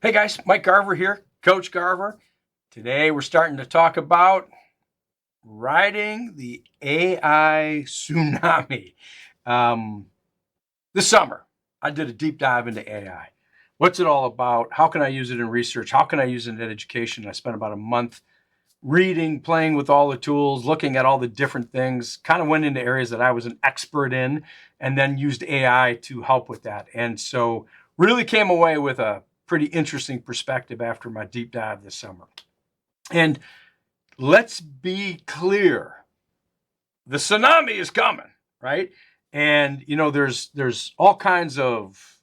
Hey guys, Mike Garver here, Coach Garver. Today we're starting to talk about riding the AI tsunami. Um, this summer, I did a deep dive into AI. What's it all about? How can I use it in research? How can I use it in education? I spent about a month reading, playing with all the tools, looking at all the different things, kind of went into areas that I was an expert in, and then used AI to help with that. And so really came away with a pretty interesting perspective after my deep dive this summer. And let's be clear, the tsunami is coming, right? And there's all kinds of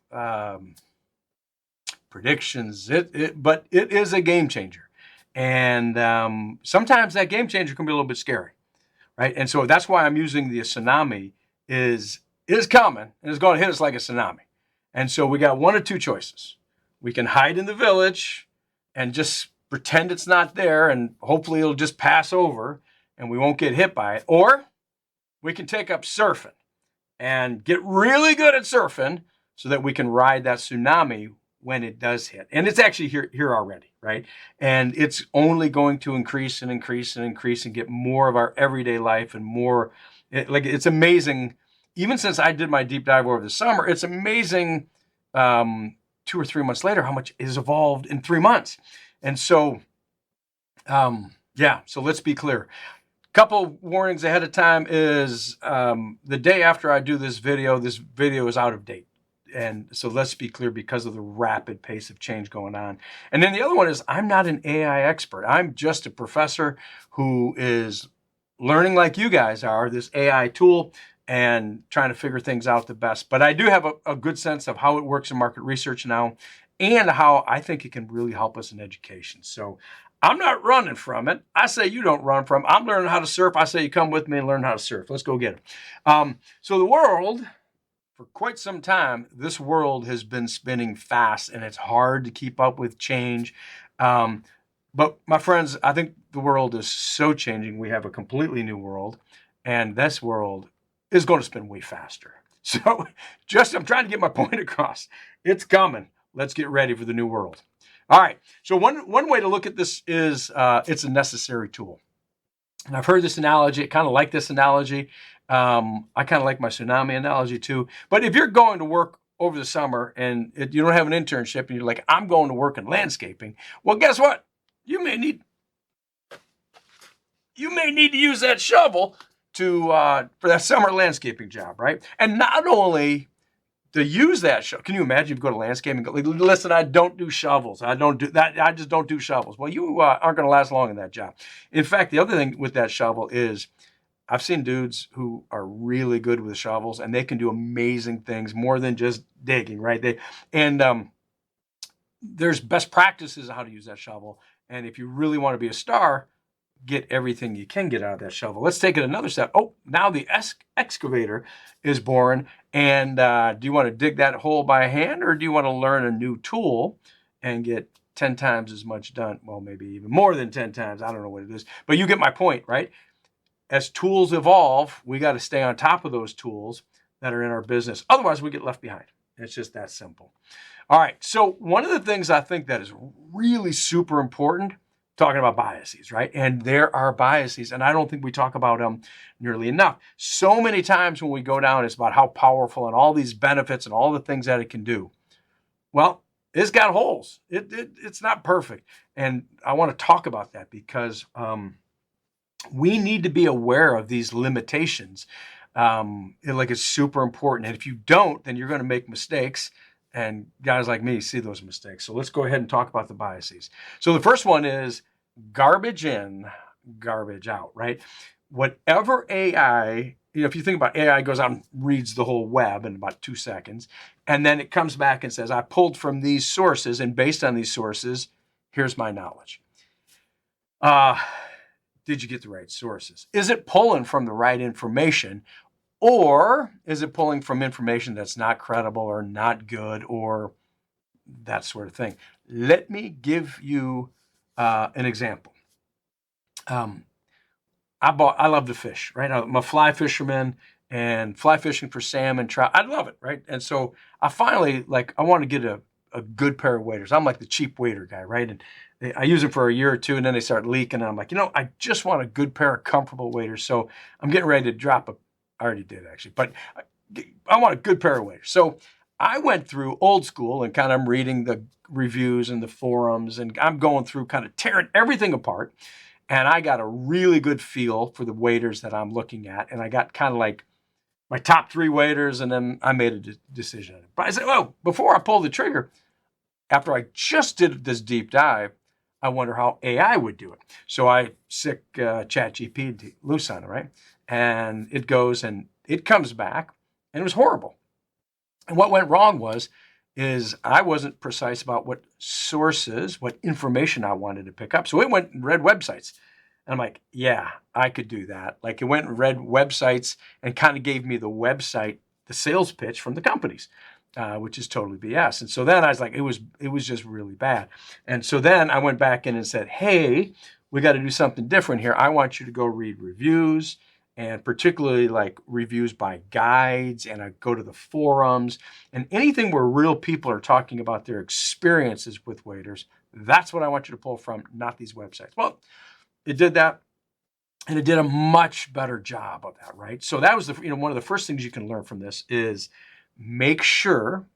predictions. But it is a game changer, and sometimes that game changer can be a little bit scary, right? And so that's why I'm using the tsunami is coming and it's going to hit us like a tsunami. And so we got one or two choices. We can hide in the village and just pretend it's not there, and hopefully it'll just pass over and we won't get hit by it. Or we can take up surfing and get really good at surfing so that we can ride that tsunami when it does hit. And it's actually here already, right? And it's only going to increase and increase and increase and get more of our everyday life and more. It's amazing. Even since I did my deep dive over the summer, it's amazing 2 or 3 months later how much is evolved in 3 months. And so, so let's be clear. Couple warnings ahead of time is the day after I do this video is out of date. And so let's be clear, because of the rapid pace of change going on. And then the other one is I'm not an AI expert. I'm just a professor who is learning, like you guys are, this AI tool and trying to figure things out the best. But I do have a good sense of how it works in market research now and how I think it can really help us in education. So I'm not running from it. I say you don't run from it. I'm learning how to surf. I say you come with me and learn how to surf. Let's go get it. So the world, for quite some time, this world has been spinning fast, and it's hard to keep up with change. But my friends, I think the world is so changing. We have a completely new world, and this world is going to spin way faster. So I'm trying to get my point across. It's coming. Let's get ready for the new world. All right. So one way to look at this is it's a necessary tool. And I've heard this analogy. I kind of like this analogy. I kind of like my tsunami analogy too. But if you're going to work over the summer and you don't have an internship and you're like, I'm going to work in landscaping, well, guess what? You may need to use that shovel for that summer landscaping job, right? And not only to use that shovel, can you imagine if you go to landscaping and go, listen, I don't do shovels. I don't do that. I just don't do shovels. Well, you aren't going to last long in that job. In fact, the other thing with that shovel is I've seen dudes who are really good with shovels, and they can do amazing things more than just digging, right? There's best practices on how to use that shovel. And if you really want to be a star, get everything you can get out of that shovel. Let's take it another step. Oh, now the excavator is born. And do you want to dig that hole by hand, or do you want to learn a new tool and get 10 times as much done? Well, maybe even more than 10 times. I don't know what it is. But you get my point, right? As tools evolve, we got to stay on top of those tools that are in our business. Otherwise, we get left behind. It's just that simple. All right. So one of the things I think that is really super important, talking about biases, right? And there are biases, and I don't think we talk about them nearly enough. So many times when we go down, it's about how powerful and all these benefits and all the things that it can do. Well, it's got holes. It's not perfect. And I want to talk about that because we need to be aware of these limitations. It's super important. And if you don't, then you're going to make mistakes. And guys like me see those mistakes. So let's go ahead and talk about the biases. So the first one is garbage in, garbage out, right? Whatever AI, if you think about AI goes out and reads the whole web in about 2 seconds, and then it comes back and says, I pulled from these sources, and based on these sources, here's my knowledge. Did you get the right sources? Is it pulling from the right information? Or is it pulling from information that's not credible or not good or that sort of thing? Let me give you an example. I love to fish, right? I'm a fly fisherman and fly fishing for salmon, trout. I love it, right? And so I finally, I want to get a good pair of waders. I'm like the cheap wader guy, right? And I use them for a year or two, and then they start leaking. And I'm like, I just want a good pair of comfortable waders. So I'm getting ready to drop I already did actually, but I want a good pair of waders. So I went through old school and kind of reading the reviews and the forums, and I'm going through kind of tearing everything apart. And I got a really good feel for the waders that I'm looking at. And I got kind of like my top 3 waders, and then I made a decision. But I said, well, before I pull the trigger, after I just did this deep dive, I wonder how AI would do it. So I sick ChatGPT loose on it, right? And it goes and it comes back, and it was horrible. And what went wrong is I wasn't precise about what sources, what information I wanted to pick up. So it went and read websites. And I'm like, yeah, I could do that. Like it went and read websites and kind of gave me the website, the sales pitch from the companies, which is totally BS. And so then I was like, it was just really bad. And so then I went back in and said, hey, we got to do something different here. I want you to go read reviews, and particularly like reviews by guides, and I go to the forums and anything where real people are talking about their experiences with waders. That's what I want you to pull from, not these websites. Well, it did that, and it did a much better job of that, right? So that was one of the first things you can learn from this is make sure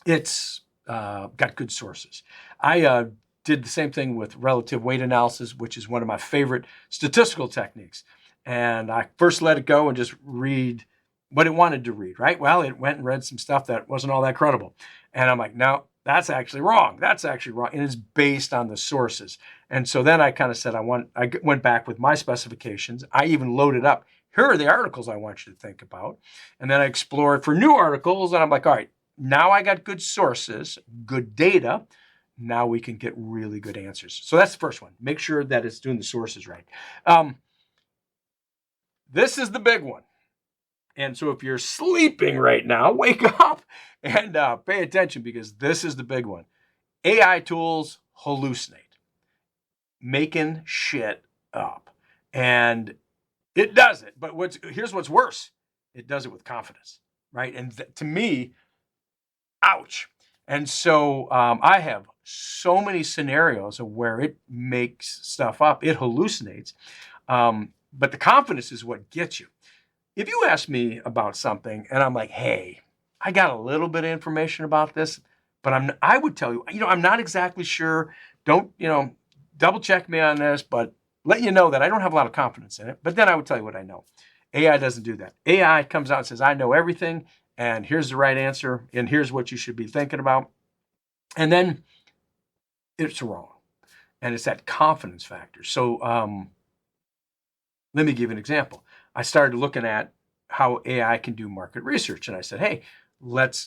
it's got good sources. I did the same thing with relative weight analysis, which is one of my favorite statistical techniques. And I first let it go and just read what it wanted to read, right? Well, it went and read some stuff that wasn't all that credible. And I'm like, no, that's actually wrong. That's actually wrong. And it's based on the sources. And so then I kind of said, I went back with my specifications. I even loaded up, here are the articles I want you to think about. And then I explored for new articles. And I'm like, all right, now I got good sources, good data. Now we can get really good answers. So that's the first one. Make sure that it's doing the sources right. This is the big one. And so if you're sleeping right now, wake up and pay attention, because this is the big one. AI tools hallucinate, making shit up. And it does it. But here's what's worse. It does it with confidence, right? And to me, ouch. And so I have so many scenarios of where it makes stuff up. It hallucinates. But the confidence is what gets you. If you ask me about something and I'm like, hey, I got a little bit of information about this, but I would tell you, I'm not exactly sure. Don't, double check me on this, but let you know that I don't have a lot of confidence in it. But then I would tell you what I know. AI doesn't do that. AI comes out and says, I know everything, and here's the right answer, and here's what you should be thinking about. And then it's wrong. And it's that confidence factor. So, let me give you an example. I started looking at how AI can do market research. And I said, hey,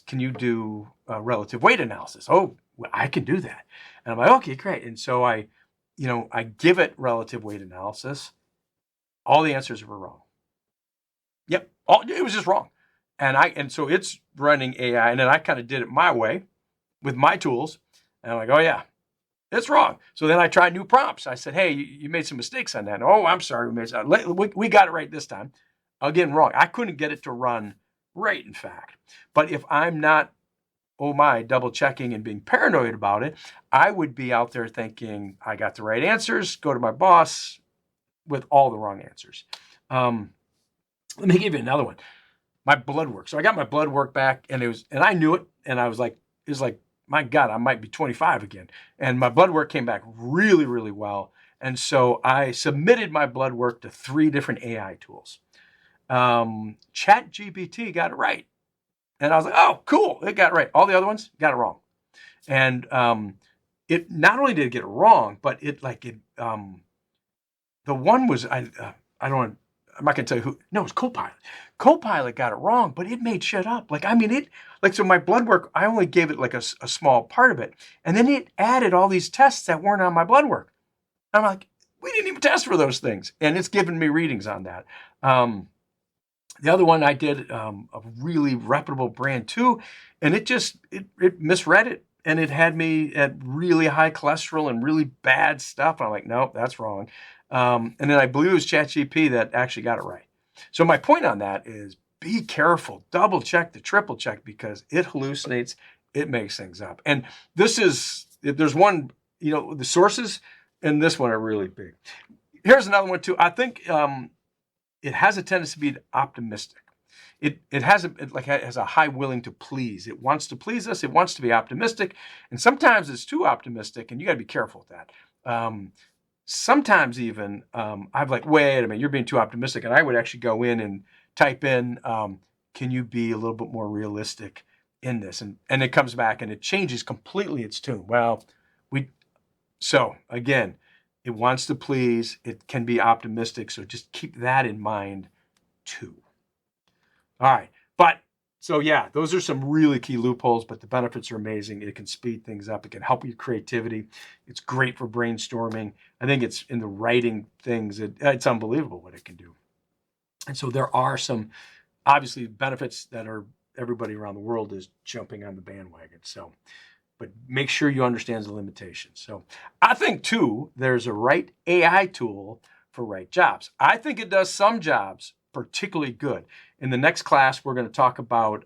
can you do relative weight analysis? Oh, well, I can do that. And I'm like, okay, great. And so I give it relative weight analysis. All the answers were wrong. Yep. It was just wrong. And so it's running AI. And then I kind of did it my way with my tools. And I'm like, oh yeah, it's wrong. So then I tried new prompts. I said, hey, you made some mistakes on that. Oh, I'm sorry. We got it right this time. Again, wrong. I couldn't get it to run right, in fact. But if I'm not, double checking and being paranoid about it, I would be out there thinking I got the right answers, go to my boss with all the wrong answers. Let me give you another one. My blood work. So I got my blood work back, and I knew it. And I was like, my God, I might be 25 again. And my blood work came back really, really well. And so I submitted my blood work to 3 different AI tools. ChatGPT got it right. And I was like, oh, cool. It got it right. All the other ones got it wrong. And it not only did it get it wrong, but the one was, I'm not going to tell you who. No, it was Copilot. Copilot got it wrong, but it made shit up. So my blood work, I only gave it like a small part of it. And then it added all these tests that weren't on my blood work. I'm like, we didn't even test for those things. And it's given me readings on that. The other one I did, a really reputable brand too, and it misread it. And it had me at really high cholesterol and really bad stuff. I'm like, no, that's wrong. And then I believe it was ChatGPT that actually got it right. So my point on that is be careful, double check, triple check, because it hallucinates it makes things up. And there's one, the sources in this one are really big. Here's another one too. I think it has a tendency to be optimistic. It has a high willing to please. It wants to please us. It wants to be optimistic, and sometimes it's too optimistic, and you got to be careful with that. Sometimes even I'm like, wait a minute, you're being too optimistic, and I would actually go in and type in, can you be a little bit more realistic in this? And it comes back and it changes completely its tune. Well, so again, it wants to please. It can be optimistic, so just keep that in mind too. All right. So yeah, those are some really key loopholes, but the benefits are amazing. It can speed things up. It can help with creativity. It's great for brainstorming. I think it's in the writing things. It's unbelievable what it can do. And so there are some obviously benefits that are everybody around the world is jumping on the bandwagon. So, but make sure you understand the limitations. So I think too, there's a right AI tool for right jobs. I think it does some jobs particularly good. In the next class, we're going to talk about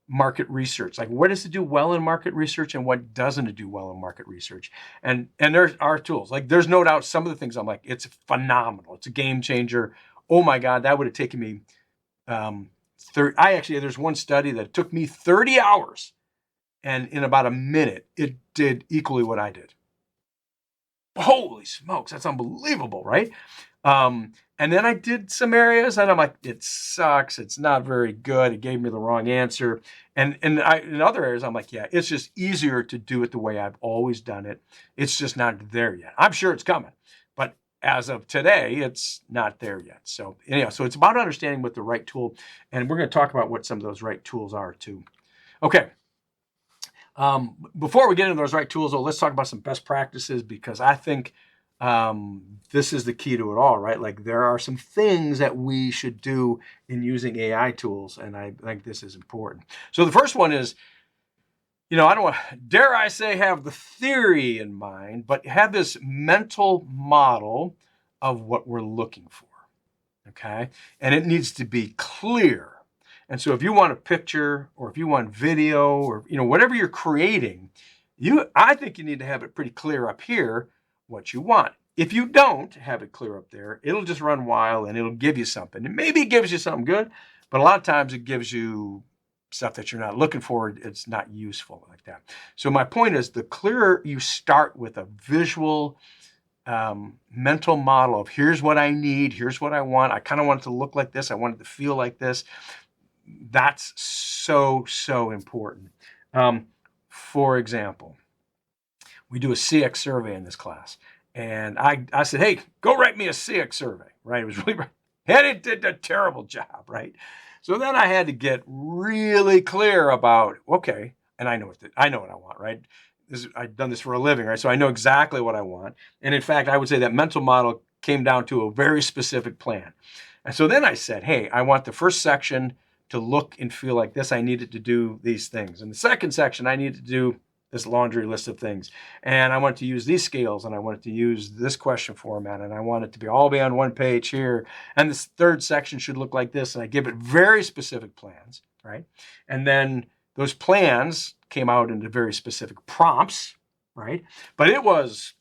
market research. Like, what does it do well in market research and what doesn't it do well in market research? And there are tools. Like, there's no doubt some of the things I'm like, it's phenomenal. It's a game changer. Oh my God, that would have taken me there's one study that took me 30 hours and in about a minute, it did equally what I did. Holy smokes, that's unbelievable, right? And then I did some areas and I'm like, it sucks. It's not very good. It gave me the wrong answer. And in other areas, I'm like, yeah, it's just easier to do it the way I've always done it. It's just not there yet. I'm sure it's coming, but as of today, it's not there yet. So anyhow, so it's about understanding what the right tool, and we're going to talk about what some of those right tools are too. Okay. Before we get into those right tools, though, let's talk about some best practices, because I think this is the key to it all, right? Like, there are some things that we should do in using AI tools, and I think this is important. So the first one is, I don't want, dare I say, have the theory in mind, but have this mental model of what we're looking for, okay? And it needs to be clear. And so if you want a picture or if you want video or, whatever you're creating, I think you need to have it pretty clear up here what you want. If you don't have it clear up there, it'll just run wild and it'll give you something. And maybe it gives you something good, but a lot of times it gives you stuff that you're not looking for. It's not useful like that. So my point is, the clearer you start with a visual mental model of here's what I need, here's what I want. I kind of want it to look like this. I want it to feel like this. That's so, so important. For example, we do a CX survey in this class. And I said, hey, go write me a CX survey, right? It was really, and it did a terrible job, right? So then I had to get really clear about, okay, and I know what I want, right? I've done this for a living, right? So I know exactly what I want. And in fact, I would say that mental model came down to a very specific plan. And so then I said, hey, I want the first section to look and feel like this. I needed to do these things. And the second section, I needed to do this laundry list of things. And I wanted to use these scales, and I wanted to use this question format, and I want it to all be on one page here. And this third section should look like this. And I give it very specific plans, right? And then those plans came out into very specific prompts, right? But it was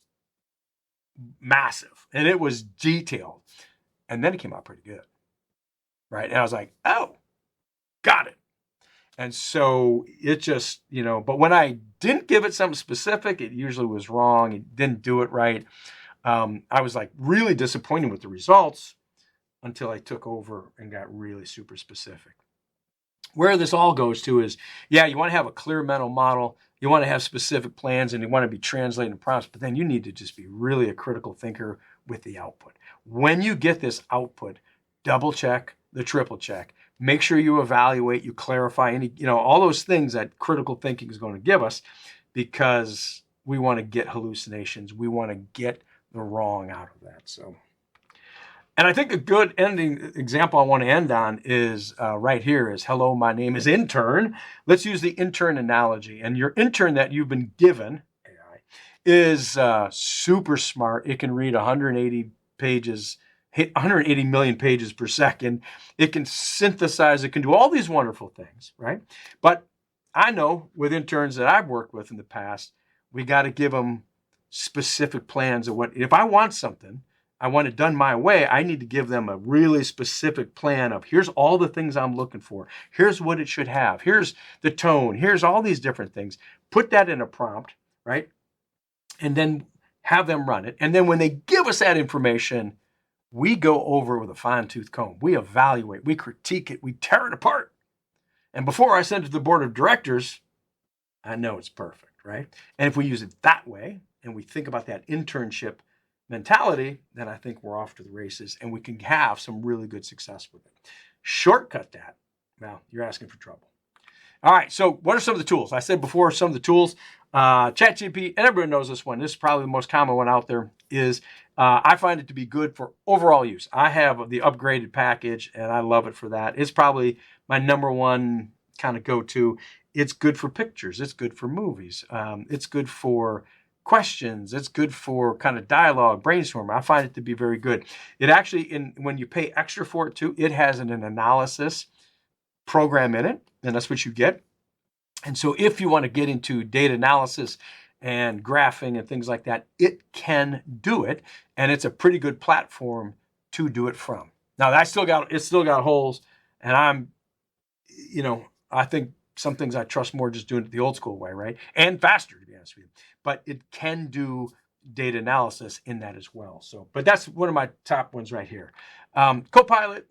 massive and it was detailed. And then it came out pretty good, right? And I was like, oh, got it. And so it just, but when I didn't give it something specific, it usually was wrong. It didn't do it right. I was like really disappointed with the results until I took over and got really super specific. Where this all goes to is, yeah, you want to have a clear mental model. You want to have specific plans, and you want to be translating prompts, but then you need to just be really a critical thinker with the output. When you get this output, double check, the triple check. Make sure you evaluate, you clarify any, all those things that critical thinking is going to give us, because we want to get hallucinations. We want to get the wrong out of that. So, and I think a good ending example I want to end on is right here is, hello, my name is Intern. Let's use the intern analogy. And your intern that you've been given, AI, is super smart. It can read 180 pages, hit 180 million pages per second. It can synthesize. It can do all these wonderful things, right? But I know with interns that I've worked with in the past, we got to give them specific plans of what, if I want something, I want it done my way, I need to give them a really specific plan of here's all the things I'm looking for. Here's what it should have. Here's the tone. Here's all these different things. Put that in a prompt, right? And then have them run it. And then when they give us that information, we go over it with a fine-tooth comb. We evaluate, we critique it, we tear it apart. And before I send it to the board of directors, I know it's perfect, right? And if we use it that way and we think about that internship mentality, then I think we're off to the races and we can have some really good success with it. Shortcut that, well, you're asking for trouble. All right, so what are some of the tools? I said before, some of the tools, ChatGPT, and everybody knows this one. This is probably the most common one out there, is I find it to be good for overall use. I have the upgraded package, and I love it for that. It's probably my number one kind of go-to. It's good for pictures. It's good for movies. It's good for questions. It's good for kind of dialogue, brainstorm. I find it to be very good. It actually, when you pay extra for it too, it has an analysis program in it, and that's what you get. And so if you want to get into data analysis and graphing and things like that, it can do it, and it's a pretty good platform to do it from. Now, it's still got holes, and I think some things I trust more just doing it the old school way, right? And faster, to be honest with you. But it can do data analysis in that as well. So, but that's one of my top ones right here. Copilot,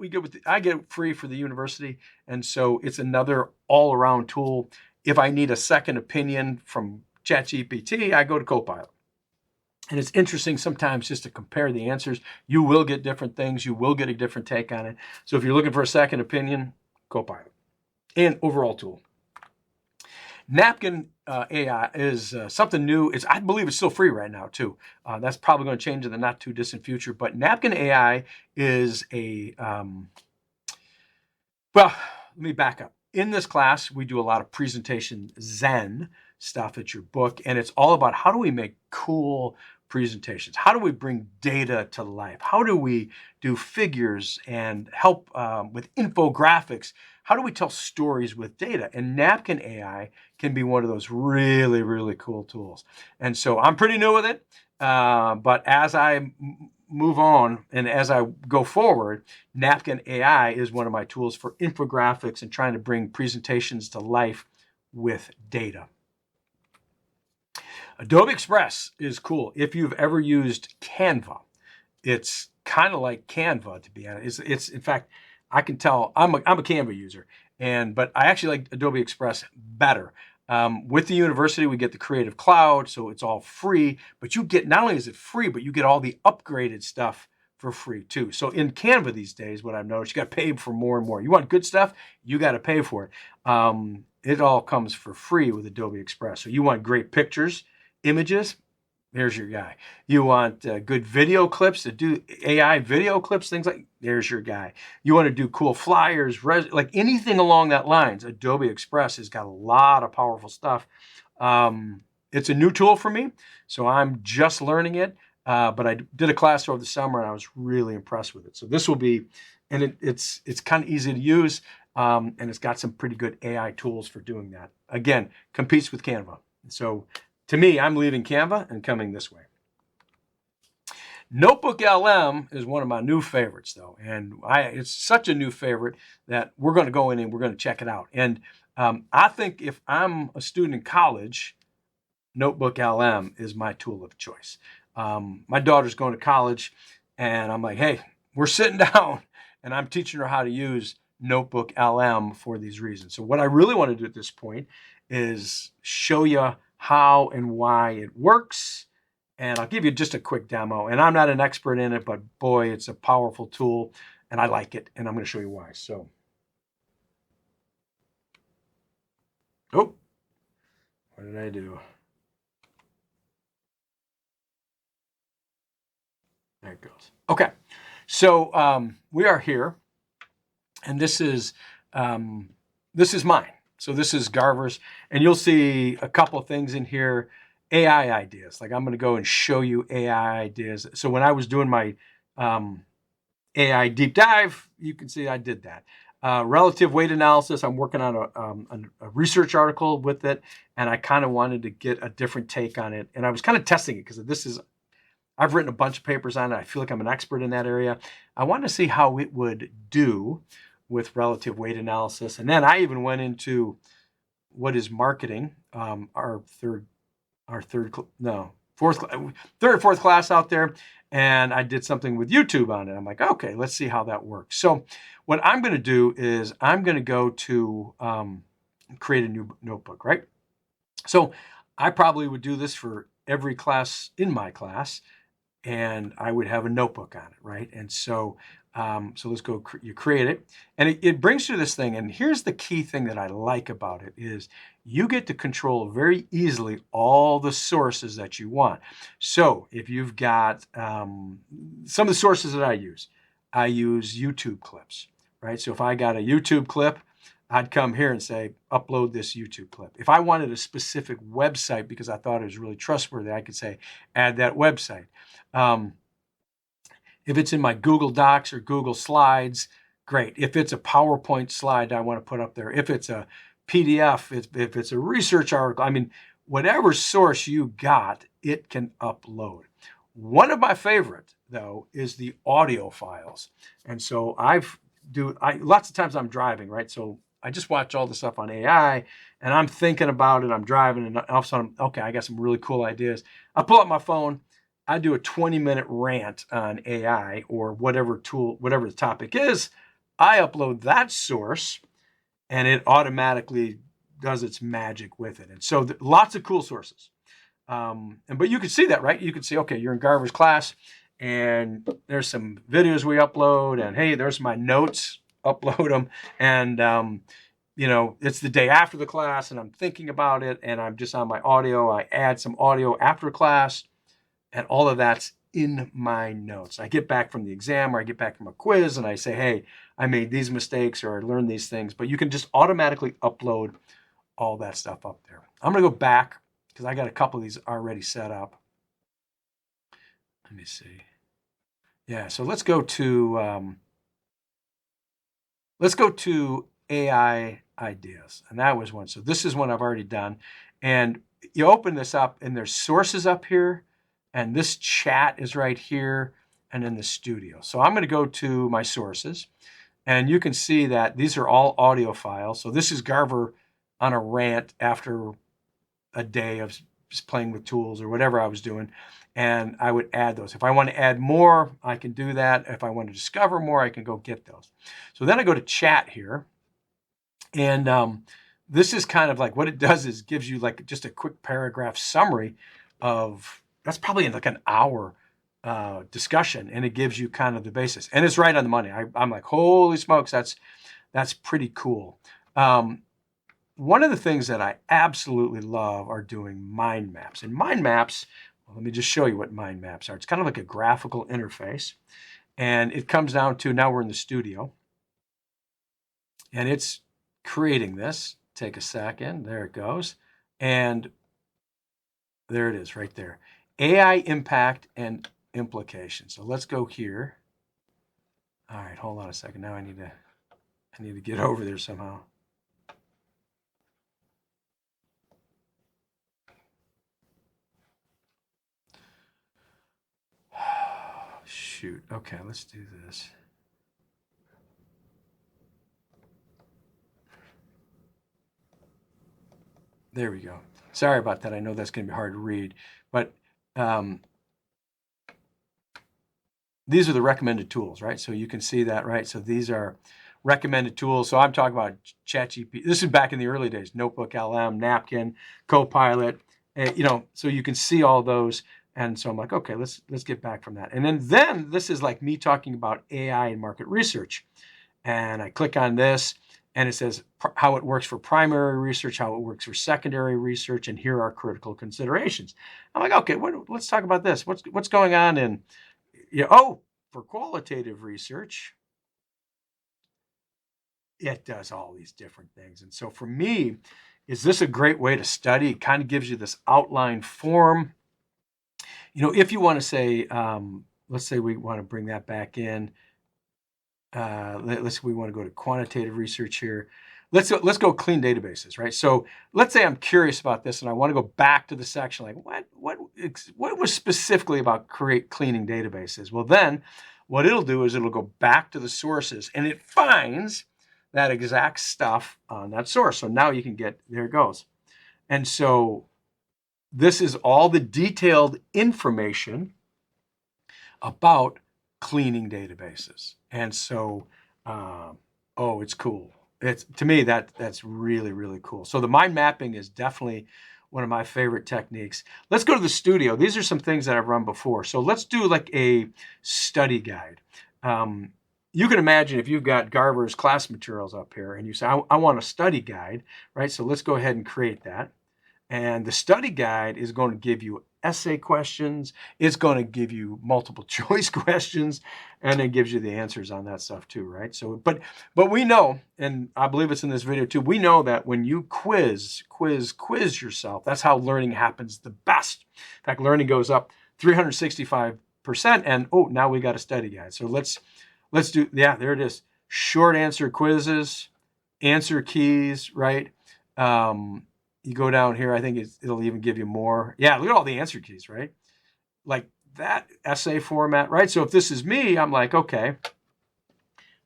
I get it free for the university, and so it's another all-around tool. If I need a second opinion from ChatGPT, I go to Copilot. And it's interesting sometimes just to compare the answers. You will get different things. You will get a different take on it. So if you're looking for a second opinion, Copilot. And overall tool. Napkin AI is something new. I believe it's still free right now too. That's probably going to change in the not too distant future. But Napkin AI is well, let me back up. In this class, we do a lot of presentation Zen stuff at your book, and it's all about how do we make cool presentations? How do we bring data to life? How do we do figures and help with infographics? How do we tell stories with data? And Napkin AI can be one of those really, really cool tools. And so I'm pretty new with it, but as I move on and as I go forward, Napkin AI is one of my tools for infographics and trying to bring presentations to life with data. Adobe Express is cool. If you've ever used Canva, it's kind of like Canva, to be honest. It's in fact, I can tell I'm a Canva user, but I actually like Adobe Express better. With the university, we get the Creative Cloud, so it's all free, but you get, not only is it free, but you get all the upgraded stuff for free too. So in Canva these days, what I've noticed, you got to pay for more and more. You want good stuff, you got to pay for it. It all comes for free with Adobe Express. So you want great pictures, images, there's your guy. You want good video clips to do AI video clips, things like, there's your guy. You want to do cool flyers, like anything along that lines. Adobe Express has got a lot of powerful stuff. It's a new tool for me, so I'm just learning it. But I did a class over the summer, and I was really impressed with it. So this will be, and it's kind of easy to use, and it's got some pretty good AI tools for doing that. Again, competes with Canva. So to me, I'm leaving Canva and coming this way. Notebook LM is one of my new favorites, though, and it's such a new favorite that we're going to go in and we're going to check it out. And I think if I'm a student in college, Notebook LM is my tool of choice. My daughter's going to college, and I'm like, hey, we're sitting down, and I'm teaching her how to use Notebook LM for these reasons. So what I really want to do at this point is show you how and why it works. And I'll give you just a quick demo. And I'm not an expert in it, but boy, it's a powerful tool and I like it. And I'm going to show you why. So, what did I do? There it goes. Okay. So we are here, and this is mine. So this is Garver's, and you'll see a couple of things in here, AI ideas. Like I'm going to go and show you AI ideas. So when I was doing my AI deep dive, you can see I did that. Relative weight analysis. I'm working on a research article with it, and I kind of wanted to get a different take on it. And I was kind of testing it because I've written a bunch of papers on it. I feel like I'm an expert in that area. I wanted to see how it would do with relative weight analysis. And then I even went into what is marketing, fourth, third or fourth class out there. And I did something with YouTube on it. I'm like, okay, let's see how that works. So what I'm going to do is I'm going to go to create a new notebook, right? So I probably would do this for every class in my class, and I would have a notebook on it, right? And so let's go, you create it, and it brings you this thing. And here's the key thing that I like about it is you get to control very easily all the sources that you want. So if you've got some of the sources that I use YouTube clips, right? So if I got a YouTube clip, I'd come here and say, upload this YouTube clip. If I wanted a specific website because I thought it was really trustworthy, I could say, add that website. If it's in my Google Docs or Google Slides, great. If it's a PowerPoint slide I want to put up there, if it's a PDF, if it's a research article, I mean, whatever source you got, it can upload. One of my favorite, though, is the audio files. And so lots of times I'm driving, right? So I just watch all the stuff on AI and I'm thinking about it. I'm driving and all of a sudden, okay, I got some really cool ideas. I pull up my phone. I do a 20-minute rant on AI or whatever the topic is. I upload that source and it automatically does its magic with it. And so lots of cool sources. But you can see that, right? You can see, okay, you're in Garver's class and there's some videos we upload and hey, there's my notes, upload them. And, it's the day after the class and I'm thinking about it and I'm just on my audio. I add some audio after class and all of that's in my notes. I get back from the exam or I get back from a quiz and I say, hey, I made these mistakes or I learned these things, but you can just automatically upload all that stuff up there. I'm going to go back because I got a couple of these already set up. Let me see. Yeah, so let's go to AI ideas, and that was one. So this is one I've already done, and you open this up, and there's sources up here, and this chat is right here, and in the studio. So I'm going to go to my sources, and you can see that these are all audio files. So this is Garver on a rant after a day of just playing with tools or whatever I was doing. And I would add those. If I want to add more, I can do that. If I want to discover more, I can go get those. So then I go to chat here. And this is kind of like what it does is gives you like just a quick paragraph summary of, that's probably in like an hour discussion. And it gives you kind of the basis. And it's right on the money. I'm like, holy smokes, that's pretty cool. One of the things that I absolutely love are doing mind maps. And mind maps, well, let me just show you what mind maps are. It's kind of like a graphical interface. And it comes down to, now we're in the studio. And it's creating this. Take a second. There it goes. And there it is right there. AI impact and implication. So let's go here. All right, hold on a second. Now I need to get over there somehow. Shoot. Okay, let's do this. There we go. Sorry about that. I know that's going to be hard to read, but these are the recommended tools, right? So you can see that, right? So these are recommended tools. So I'm talking about ChatGPT. This is back in the early days, Notebook LM, Napkin, Copilot, so you can see all those. And so I'm like, okay, let's get back from that. And then this is like me talking about AI and market research. And I click on this and it says how it works for primary research, how it works for secondary research, and here are critical considerations. I'm like, okay, let's talk about this. What's going on in, for qualitative research, it does all these different things. And so for me, is this a great way to study? It kind of gives you this outline form. If you want to say, let's say we want to bring that back in. we want to go to quantitative research here. Let's go clean databases, right? So let's say I'm curious about this and I want to go back to the section like what was specifically about cleaning databases? Well, then what it'll do is it'll go back to the sources and it finds that exact stuff on that source. So now you can get, there it goes. And so this is all the detailed information about cleaning databases. And so, oh, it's cool. It's, to me, that's really, really cool. So the mind mapping is definitely one of my favorite techniques. Let's go to the studio. These are some things that I've run before. So let's do like a study guide. You can imagine if you've got Garver's class materials up here and you say, I want a study guide, right? So let's go ahead and create that. And the study guide is going to give you essay questions. It's going to give you multiple choice questions, and it gives you the answers on that stuff too, right? So, but we know, and I believe it's in this video too, we know that when you quiz yourself, that's how learning happens the best. In fact, learning goes up 365%, and oh, now we got a study guide. So let's do, yeah, there it is. Short answer quizzes, answer keys, right? You go down here, I think it'll even give you more. Yeah, look at all the answer keys, right? Like that essay format, right? So if this is me, I'm like, okay,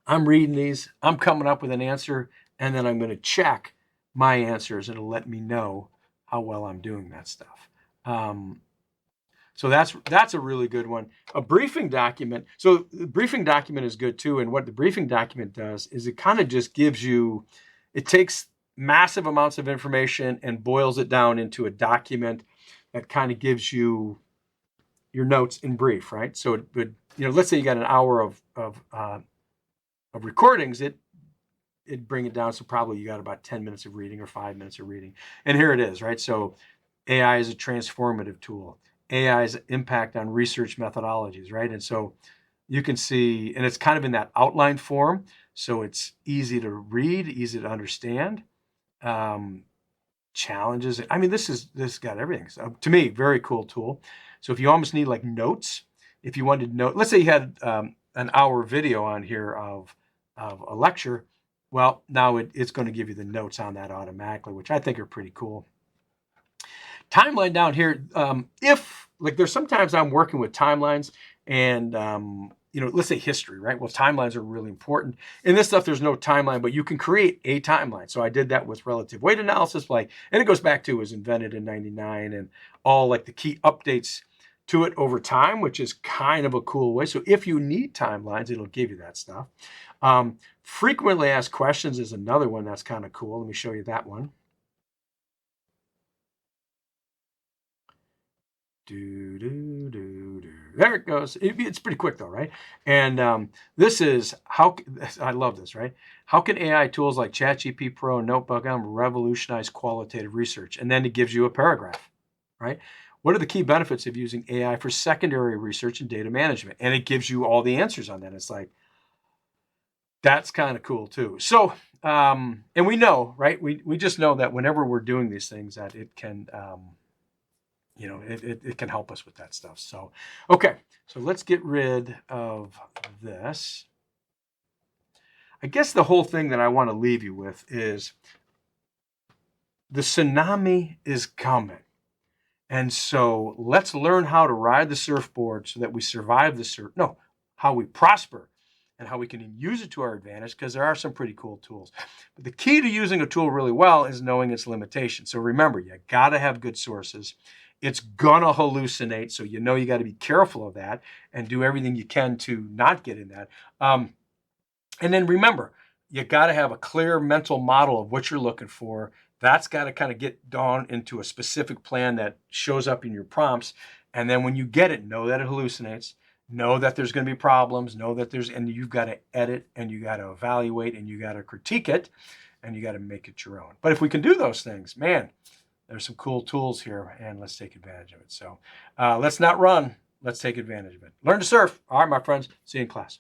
I'm reading these, I'm coming up with an answer, and then I'm going to check my answers, and it'll let me know how well I'm doing that stuff. So that's a really good one. A briefing document. So the briefing document is good too. And what the briefing document does is it kind of just gives you, it takes massive amounts of information and boils it down into a document that kind of gives you your notes in brief, right? So it would, let's say you got an hour of recordings, it'd bring it down. So probably you got about 10 minutes of reading or 5 minutes of reading. And here it is, right? So AI is a transformative tool. AI's impact on research methodologies, right? And so you can see, and it's kind of in that outline form. So it's easy to read, easy to understand. Challenges. I mean, this got everything. So to me, very cool tool. So if you almost need like notes, if you wanted to know, let's say you had an hour video on here of a lecture, well, now it's going to give you the notes on that automatically, which I think are pretty cool. Timeline down here, if like there's sometimes I'm working with timelines and let's say history, right? Well, timelines are really important. In this stuff, there's no timeline, but you can create a timeline. So I did that with relative weight analysis, and it goes back to, it was invented in '99 and all like the key updates to it over time, which is kind of a cool way. So if you need timelines, it'll give you that stuff. Frequently asked questions is another one that's kind of cool. Let me show you that one. There it goes. It's pretty quick though, right? And this is how, I love this, right? How can AI tools like ChatGPT Pro and Notebook revolutionize qualitative research? And then it gives you a paragraph, right? What are the key benefits of using AI for secondary research and data management? And it gives you all the answers on that. It's like, that's kind of cool too. So, and we know, right? We just know that whenever we're doing these things, that it can, it can help us with that stuff. So, okay, so let's get rid of this. I guess the whole thing that I want to leave you with is the tsunami is coming. And so let's learn how to ride the surfboard so that we survive the how we prosper and how we can use it to our advantage, because there are some pretty cool tools. But the key to using a tool really well is knowing its limitations. So remember, you got to have good sources. It's gonna hallucinate, so you got to be careful of that and do everything you can to not get in that. And then remember, you got to have a clear mental model of what you're looking for. That's got to kind of get down into a specific plan that shows up in your prompts. And then when you get it, know that it hallucinates, know that there's going to be problems, and you've got to edit and you got to evaluate and you got to critique it and you got to make it your own. But if we can do those things, man, there's some cool tools here, and let's take advantage of it. So let's not run. Let's take advantage of it. Learn to surf. All right, my friends. See you in class.